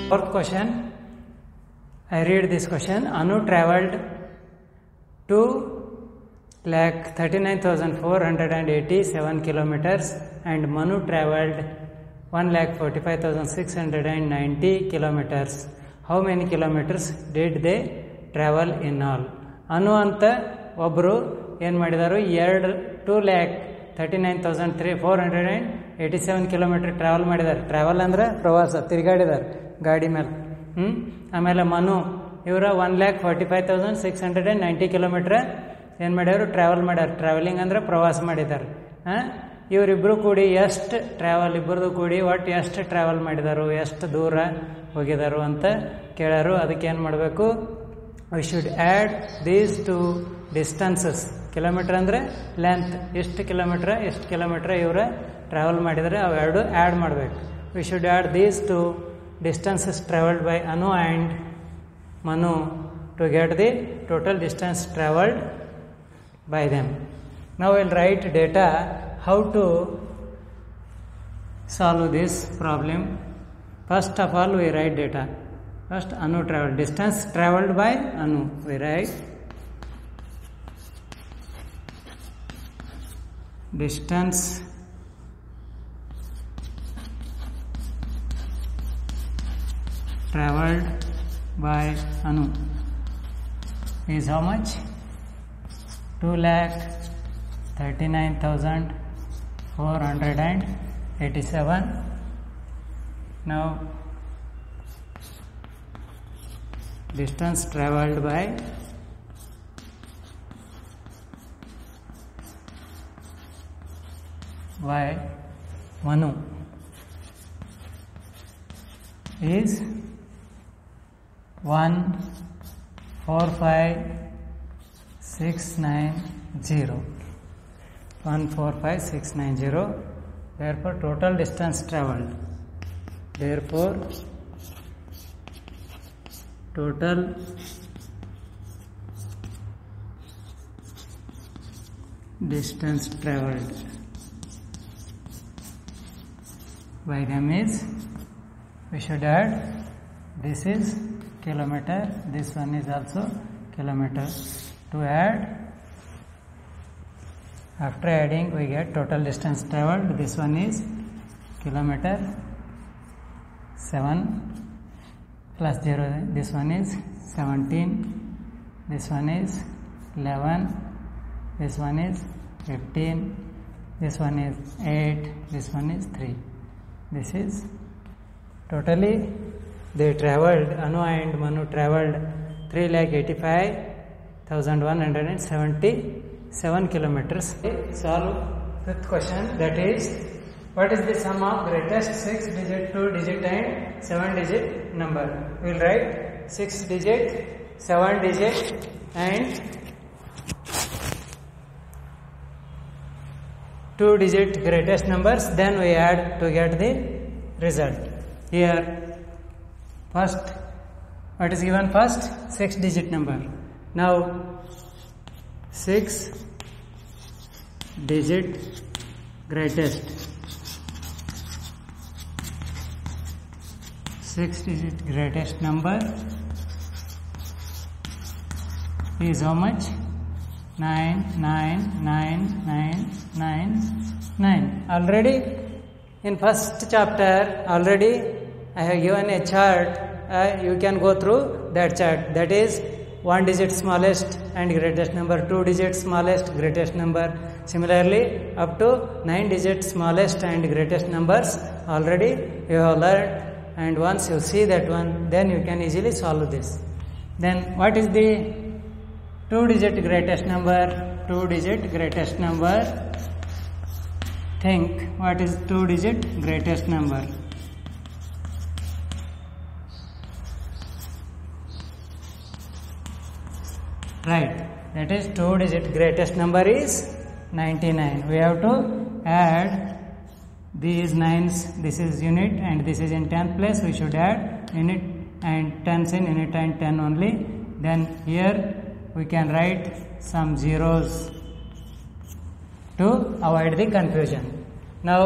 Fourth question, I read this question. Anu travelled 2,39,487 kilometers and Manu travelled 1,45,690 kilometers. How many kilometers did they travel in all? Anu anta ಒಬ್ಬರು ಏನು ಮಾಡಿದರು 2,39,487 kilometre travel ಮಾಡಿದ್ದಾರೆ. Travel ಅಂದರೆ ಪ್ರವಾಸ, ತಿರುಗಾಡಿದ್ದಾರೆ ಗಾಡಿ ಮೇಲೆ. ಆಮೇಲೆ ಮನು ಇವರು 1,45,690 ಕಿಲೋಮೀಟ್ರ್ ಏನು ಮಾಡ್ಯಾರು, ಟ್ರಾವೆಲ್ ಮಾಡ್ಯಾರ. ಟ್ರಾವೆಲಿಂಗ್ ಅಂದರೆ ಪ್ರವಾಸ ಮಾಡಿದ್ದಾರೆ. ಇವರಿಬ್ಬರು ಕೂಡಿ ಎಷ್ಟು ಟ್ರಾವೆಲ್, ಇಬ್ಬರದು ಕೂಡಿ ಒಟ್ಟು ಎಷ್ಟು ಟ್ರಾವೆಲ್ ಮಾಡಿದಾರು, ಎಷ್ಟು ದೂರ ಹೋಗಿದಾರು ಅಂತ ಕೇಳ್ಯಾರು. ಅದಕ್ಕೆ ಏನು ಮಾಡಬೇಕು, we should add these two distances. Kilometre ಅಂದರೆ ಲೆಂತ್, ಎಷ್ಟು ಕಿಲೋಮೀಟ್ರ್ ಇವರು ಟ್ರಾವೆಲ್ ಮಾಡಿದರೆ ಅವೆರಡು ಆ್ಯಡ್ ಮಾಡಬೇಕು. We should add these two distances travelled by Anu and Manu to get the total distance travelled by them. Now we'll write data how to solve this problem. First of all we write data. First Anu travel, distance traveled by Anu. We write distance traveled by Anu is how much? 2,39,487. Now distance traveled by Manu is 145,690. Therefore total distance traveled. Therefore total distance traveled by them is, we should add, this is kilometer, this one is also kilometer. To add, after adding we get total distance traveled. This one is kilometer, 7 plus 0, this one is 17, this one is 11, this one is 15, this one is 8, this one is 3. This is totally they traveled, Anu and Manu traveled 3,85,177 kilometers. Solve fifth question, that is, what is the sum of greatest 6-digit, 2-digit and 7-digit number? We will write 6-digit, 7-digit and 2-digit greatest numbers, then we add to get the result. Here first, what is given first? 6-digit number. Now 6-digit greatest, 6-digit greatest number is how much? 99999. Already in first chapter already I have given a chart. You can go through that chart. That is 1-digit smallest and greatest number, 2-digit smallest, greatest number. Similarly up to 9-digit smallest and greatest numbers already you have learned, and once you see that one, then you can easily solve this. Then what is the 2-digit greatest number? 2-digit greatest number. Think, what is 2-digit greatest number? Right, that is 2-digit greatest number is 99. We have to add these 9s, this is unit and this is in 10th place. We should add unit and tens in unit and 10 only. Then here we can write some zeros to avoid the confusion. Now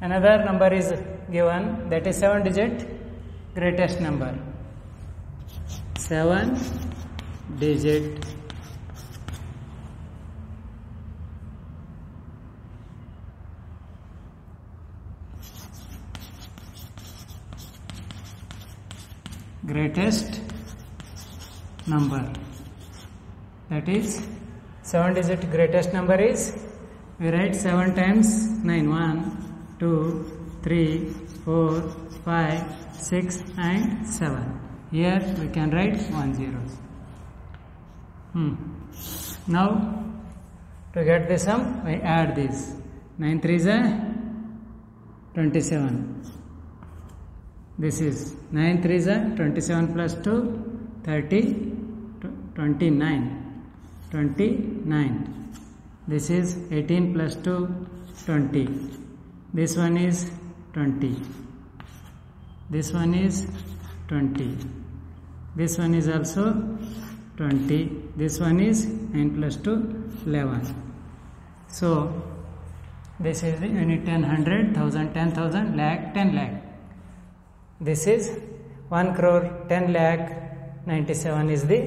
another number is given, that is 7-digit greatest number. 7 digit greatest number. That is 7 digit greatest number is, we write 7 times 9, 1, 2, 3, 4, 5, 6 and 7. Here we can write 1 zeros. Now to get the sum, we add this. 9 3s are 27. This is 9 3s are 27 plus 2, 30, 29. 29. This is 18 plus 2, 20. This one is 20. This one is 20. This one is also 20. This one is 9 plus 2, 11. So this is the unit 10, 100, 1000, 10,000, lakh, 10 lakh. This is 1 crore, 10 lakh, 97 is the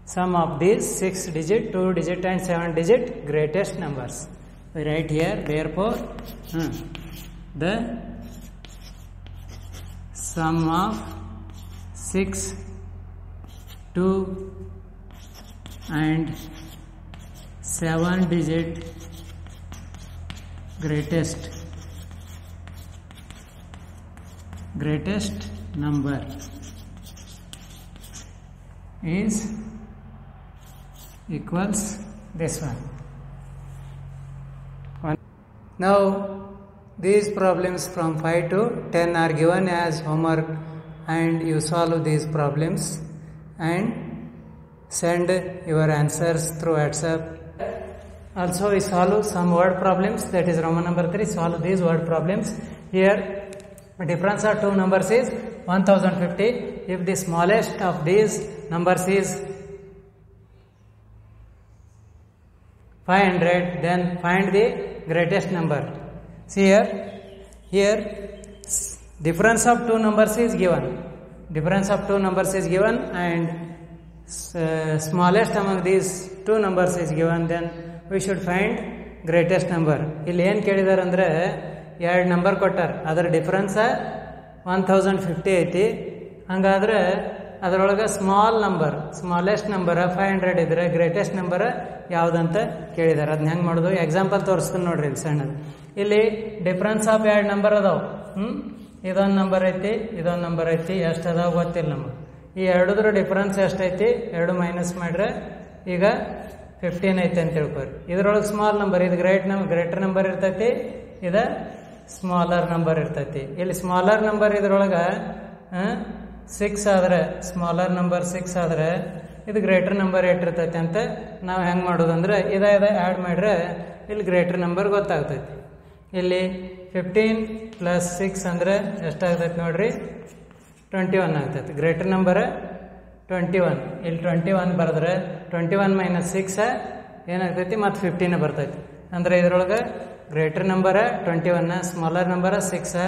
sum of these 6 digit, 2 digit and 7 digit greatest numbers. We write here, therefore, the sum of 6, 2 and 7 digit greatest number is equals this one. Now these problems from 5 to 10 are given as homework, and you solve these problems and send your answers through WhatsApp. Also we solve some word problems, that is Roman number 3, solve these word problems. Here the difference of two numbers is 1050. If the smallest of these numbers is 500, then find the greatest number. See here difference of two numbers is given. Difference of two numbers is given and smallest among these two numbers is given. Then we should find greatest number. ಇಲ್ಲಿ ಏನು ಕೇಳಿದಾರೆ ಅಂದ್ರೆ ಎರಡು number ಕೊಟ್ಟಾರ, ಅದರ difference 1050 ಐತಿ. ಹಂಗಾದ್ರೆ ಅದರೊಳಗೆ small number, smallest number 500 ಇದ್ರೆ ಗ್ರೇಟೆಸ್ಟ್ ನಂಬರ್ ಯಾವುದಂತ ಕೇಳಿದಾರೆ. ಅದನ್ನ ಹೆಂಗೆ ಮಾಡೋದು ಎಕ್ಸಾಂಪಲ್ ತೋರಿಸ್ತೀನಿ ನೋಡ್ರಿ. ಇಲ್ಲಿ ಸಣ್ಣದು ಇಲ್ಲಿ ಡಿಫ್ರೆನ್ಸ್ ಆಫ್ ಎರಡು ನಂಬರ್ ಅದಾವ. ಇದೊಂದು ನಂಬರ್ ಐತಿ, ಇದೊಂದು ನಂಬರ್ ಐತಿ, ಎಷ್ಟು ಅದಾವ ಗೊತ್ತಿಲ್ಲ ನಮಗೆ. ಈ ಎರಡದ್ರ ಡಿಫ್ರೆನ್ಸ್ ಎಷ್ಟೈತಿ, ಎರಡು ಮೈನಸ್ ಮಾಡ್ರೆ ಈಗ 15 ಐತಿ ಅಂತ ತಿಳ್ಕೊರಿ. ಇದ್ರೊಳಗೆ ಸ್ಮಾಲ್ ನಂಬರ್, ಇದು ಗ್ರೇಟರ್ ನಂಬರ್ ಇರ್ತೈತಿ, ಇದು ಸ್ಮಾಲರ್ ನಂಬರ್ ಇರ್ತೈತಿ. ಇಲ್ಲಿ ಸ್ಮಾಲರ್ ನಂಬರ್ ಇದ್ರೊಳಗೆ 6 ಆದ್ರೆ, ಸ್ಮಾಲರ್ ನಂಬರ್ 6 ಆದ್ರೆ ಇದು ಗ್ರೇಟರ್ ನಂಬರ್ ಇಟ್ಟಿರ್ತೈತಿ ಅಂತ ನಾವು ಹೆಂಗೆ ಮಾಡೋದಂದ್ರೆ ಇದ ಆ್ಯಡ್ ಮಾಡ್ರೆ ಇಲ್ಲಿ ಗ್ರೇಟರ್ ನಂಬರ್ ಗೊತ್ತಾಗ್ತೈತಿ. ಇಲ್ಲಿ 15 ಪ್ಲಸ್ 6 ಅಂದ್ರೆ ಎಷ್ಟಾಗ್ತೈತಿ ನೋಡ್ರಿ, 21 ಆಗ್ತೈತಿ. Greater number 21. ಇಲ್ಲಿ 21 ಬರೆದ್ರೆ 21 ಮೈನಸ್ 6 ಏನಾಗ್ತೈತಿ, ಮತ್ತು 15 ಬರ್ತೈತಿ. ಅಂದ್ರೆ ಇದ್ರೊಳಗೆ greater number 21, smaller number 6,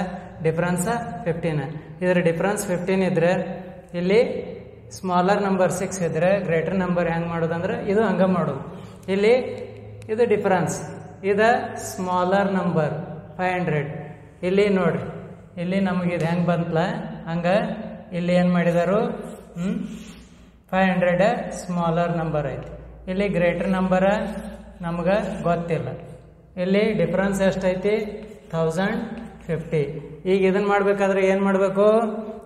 difference 15. ಇದರ ಡಿಫ್ರೆನ್ಸ್ 15 ಇದ್ರೆ ಇಲ್ಲಿ ಸ್ಮಾಲರ್ ನಂಬರ್ 6 ಇದ್ರೆ ಗ್ರೇಟರ್ ನಂಬರ್ ಹೆಂಗೆ ಮಾಡೋದಂದ್ರೆ ಇದು ಹಂಗೆ ಮಾಡೋದು. ಇಲ್ಲಿ ಇದು ಡಿಫ್ರೆನ್ಸ್, ಇದು ಸ್ಮಾಲರ್ ನಂಬರ್ 500. ಇಲ್ಲಿ ನೋಡ್ರಿ, ಇಲ್ಲಿ ನಮಗೆ ಇದು ಹೆಂಗೆ ಬಂತಲ್ಲ ಹಂಗೆ ಇಲ್ಲಿ ಏನು ಮಾಡಿದಾರು, 500 ಸ್ಮಾಲರ್ ನಂಬರ್ ಐತಿ. ಇಲ್ಲಿ ಗ್ರೇಟರ್ ನಂಬರ್ ನಮ್ಗೆ ಗೊತ್ತಿಲ್ಲ. ಇಲ್ಲಿ ಡಿಫ್ರೆನ್ಸ್ ಎಷ್ಟೈತಿ, 1050. ಈಗ ಇದನ್ನು ಮಾಡಬೇಕಾದ್ರೆ ಏನು ಮಾಡಬೇಕು,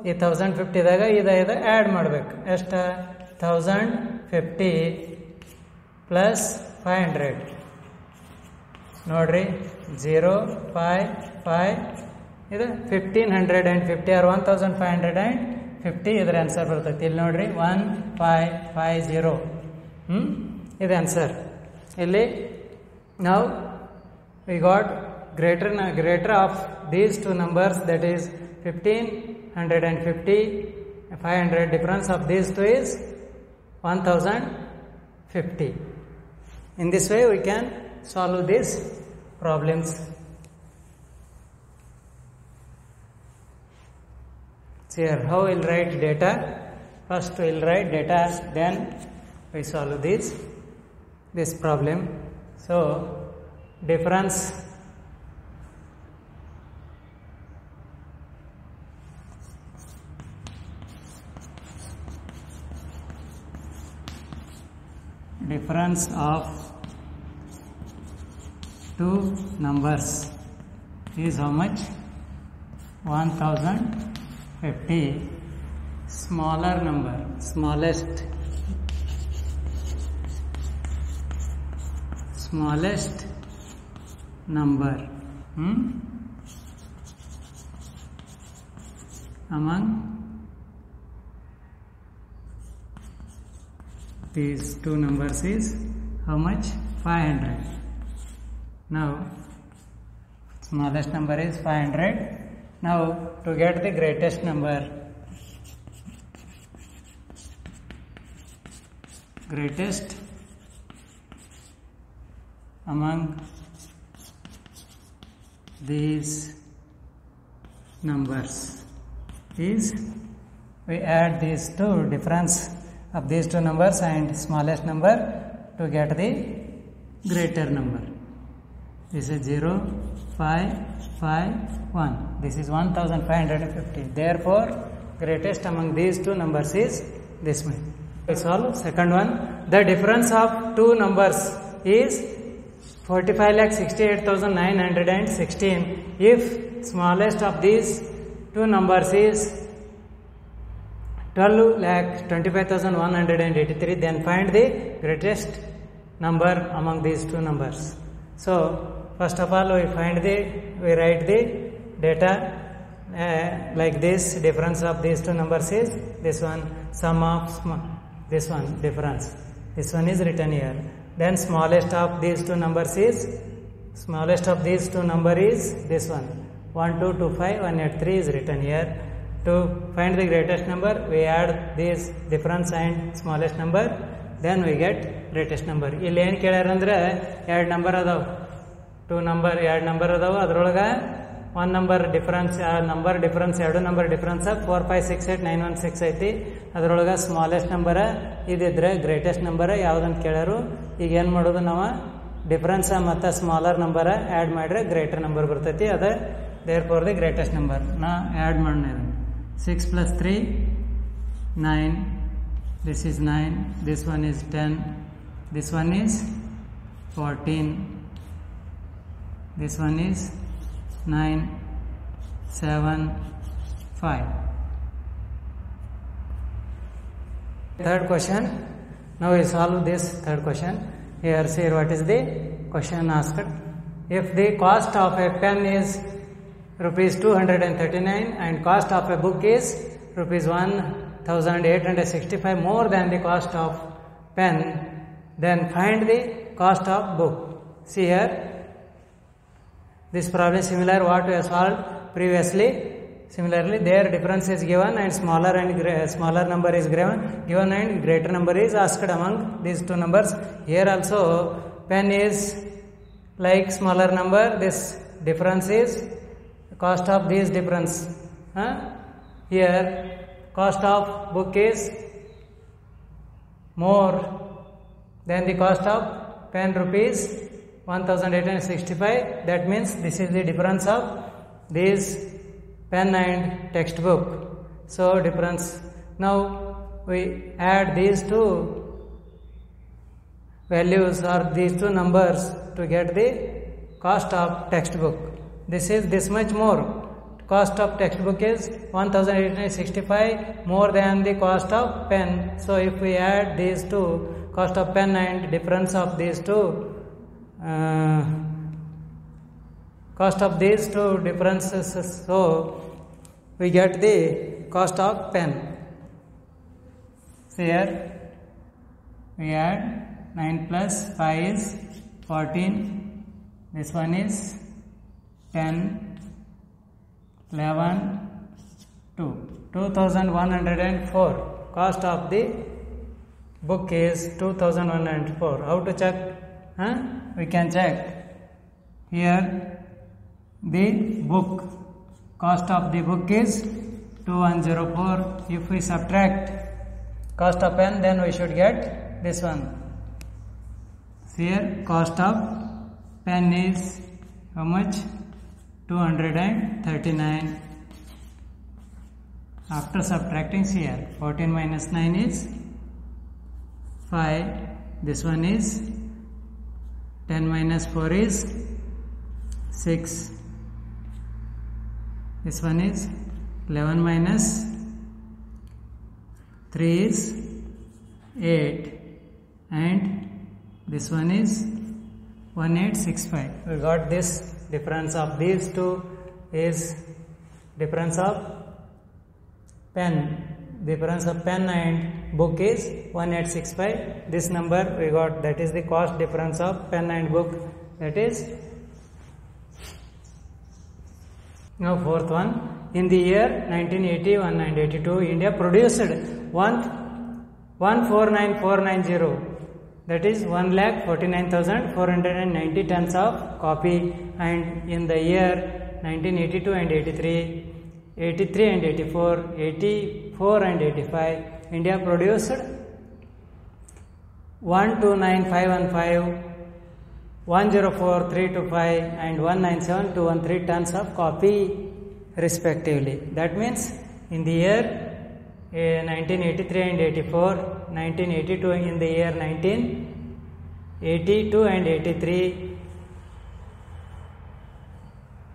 ಈ 1050ದಾಗ ಇದು ಆ್ಯಡ್ ಮಾಡಬೇಕು. ಎಷ್ಟು, 1050 ಪ್ಲಸ್ 500 ನೋಡ್ರಿ, 0 5 5 ಇದು 1550 ಆರ್ 1550 ಇದರ ಆನ್ಸರ್ ಬರ್ತೈತಿ. ಇಲ್ಲಿ ನೋಡ್ರಿ 1550 ಇದು ಆನ್ಸರ್. ಇಲ್ಲಿ ನಾವು we got greater of these two numbers, that is 1550, 500. Difference of these two is 1050. In this way we can solve these problems. here how we'll write data. First we'll write data, then we solve this problem. So difference of two numbers is how much? 1050. Smaller number, smallest number among these two numbers is how much? 500. Now smallest number is 500. Now to get the greatest number, greatest among these numbers is, we add these two, difference of these two numbers and smallest number to get the greater number. This is 0, 5, 5, 1. This is 1550. Therefore, greatest among these two numbers is this one. We solve second one. The difference of two numbers is 45,68,916. If smallest of these two numbers is 12,25,183, then find the greatest number among these two numbers. So first of all, we write the data like this. Difference of these two numbers is this one. Sum of this one, difference. This one is written here. Then smallest of these two numbers is this one. 1225183 is written here. To find the greatest number, we add this difference and smallest number, then we get greatest number. ಇಲ್ಲಿ ಏನು ಕೇಳ್ಯಾರ ಅಂದ್ರೆ ಎರಡು number ಅದಾವ, ಎರಡು number ಅದಾವ, ಅದ್ರೊಳಗೆ ಒಂದು number difference, ಎರಡು ನಂಬರ್ ಡಿಫ್ರೆನ್ಸ್ 4568916 ಐತಿ. ಅದ್ರೊಳಗೆ ಸ್ಮಾಲೆಸ್ಟ್ ನಂಬರ್ ಇದಿದ್ರೆ ಗ್ರೇಟೆಸ್ಟ್ ನಂಬರ್ ಯಾವುದಂತ ಕೇಳ್ಯಾರು. ಈಗ ಏನು ಮಾಡೋದು, ನಾವು ಡಿಫ್ರೆನ್ಸ್ ಮತ್ತು ಸ್ಮಾಲರ್ ನಂಬರ್ ಆ್ಯಡ್ ಮಾಡಿದ್ರೆ ಗ್ರೇಟರ್ ನಂಬರ್ ಬರ್ತೈತಿ. ಅದ therefore the greatest number ನಾ ಆ್ಯಡ್ ಮಾಡೋಣ. 6 + 3 9. This is 9. This one is 10. This one is 14. This one is 9, 7, 5. Third question. Now we solve this third question. Here, see what is the question asked. If the cost of a pen is rupees 239 and cost of a book is rupees 1865 more than the cost of pen, then find the cost of book. See here, this problem is similar what we have solved previously. Similarly, their difference is given and smaller number is given and greater number is asked among these two numbers. Here also pen is like smaller number. This difference is cost of this difference. Here cost of book is more than the cost of pen, rupees 1865. That means this is the difference of this pen and textbook. So difference. Now we add these two values or these two numbers to get the cost of textbook. This is this much more. Cost of textbook is 1865 more than the cost of pen. So if we add these two, cost of pen and difference of these two, cost of these two differences, so we get the cost of pen. So here we add 9 plus 5 is 14. This one is 10, 11, 2. 2104. Cost of the book is 2104. How to check? We can check. Here the book, cost of the book is 2104. If we subtract cost of pen, then we should get this one. Here cost of pen is how much? 239. After subtracting here, 14 minus 9 is 5. This one is 10 minus 4 is 6. This one is 11 minus 3 is 8. And this one is 1865. We got this difference of these two is difference of pen. Difference of pen and book is 1865. This number we got, that is the cost difference of pen and book. That is. Now fourth one. In the year 1981 and 82, India produced 149,490. That is 1,49,490 tons of copy. And in the year 1982 and 83, 83 and 84, 84 and 85, India produced 129,515, 104,325 and 197,213 tons of copy respectively. That means in the year 1983 and 84, 1982 in the year 1982 and 83,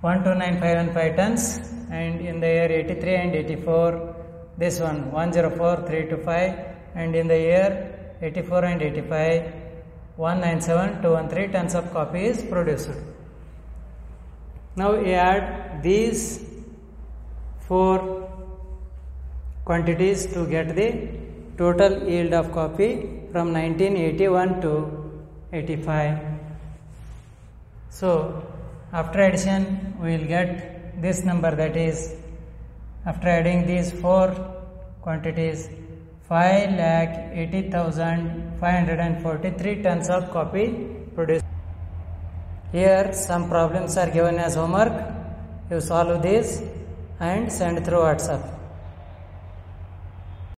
129,515 tons, and in the year 83 and 84, this one 104,325, and in the year 84 and 85, 197,213 tons of copy is produced. Now we add these 4 quantities to get the total yield of copy from 1981 to 85. So after addition we will get this number, that is, after adding these 4 quantities, 5,80,543 tons of copy produced. Here some problems are given as homework. You solve this and send through WhatsApp.